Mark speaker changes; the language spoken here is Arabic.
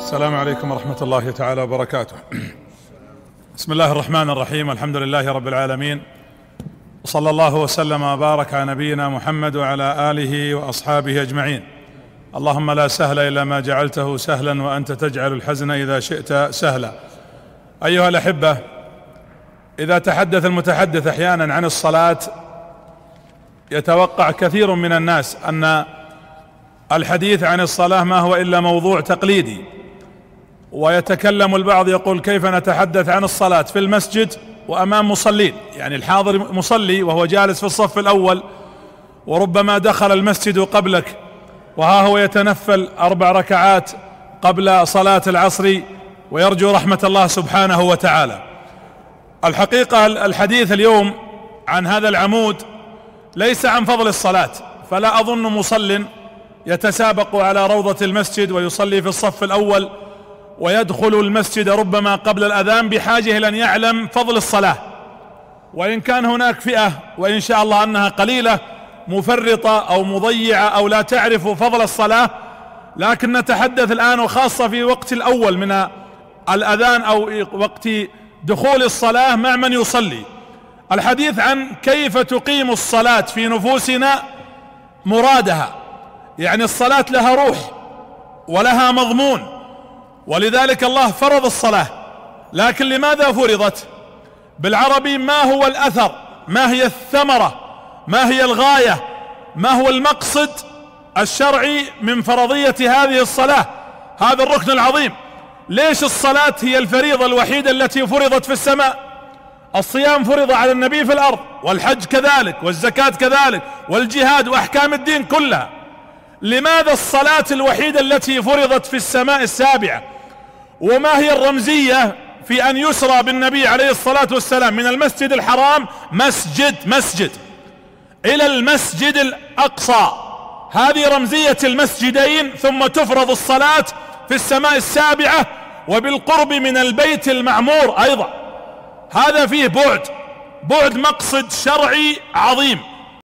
Speaker 1: السلام عليكم ورحمة الله تعالى وبركاته. بسم الله الرحمن الرحيم، الحمد لله رب العالمين، وصلى الله وسلم وبارك على نبينا محمد وعلى آله وأصحابه أجمعين. اللهم لا سهل إلا ما جعلته سهلا وأنت تجعل الحزن إذا شئت سهلا. أيها الأحبة، إذا تحدث المتحدث أحيانا عن الصلاة يتوقع كثير من الناس أن الحديث عن الصلاة ما هو إلا موضوع تقليدي، ويتكلم البعض يقول: كيف نتحدث عن الصلاة في المسجد وأمام مصلين؟ يعني الحاضر مصلي وهو جالس في الصف الأول، وربما دخل المسجد قبلك وها هو يتنفل 4 ركعات قبل صلاة العصر ويرجو رحمة الله سبحانه وتعالى. الحقيقة الحديث اليوم عن هذا العمود ليس عن فضل الصلاة، فلا أظن مصل يتسابق على روضة المسجد ويصلي في الصف الأول ويدخل المسجد ربما قبل الأذان بحاجة إلى أن يعلم فضل الصلاة، وإن كان هناك فئة وإن شاء الله أنها قليلة مفرطة أو مضيعة أو لا تعرف فضل الصلاة، لكن نتحدث الآن وخاصة في وقت الأول من الأذان أو وقت دخول الصلاة مع من يصلي. الحديث عن كيف تقيم الصلاة في نفوسنا مرادها، يعني الصلاة لها روح ولها مضمون، ولذلك الله فرض الصلاة. لكن لماذا فرضت؟ بالعربي ما هو الأثر؟ ما هي الثمرة؟ ما هي الغاية؟ ما هو المقصد الشرعي من فرضية هذه الصلاة، هذا الركن العظيم؟ ليش الصلاة هي الفريضة الوحيدة التي فرضت في السماء؟ الصيام فرض على النبي في الأرض، والحج كذلك، والزكاة كذلك، والجهاد وأحكام الدين كلها. لماذا الصلاة الوحيدة التي فرضت في السماء السابعة؟ وما هي الرمزية في أن يسرى بالنبي عليه الصلاة والسلام من المسجد الحرام مسجد إلى المسجد الأقصى؟ هذه رمزية المسجدين، ثم تفرض الصلاة في السماء السابعة وبالقرب من البيت المعمور أيضا. هذا فيه بعد مقصد شرعي عظيم.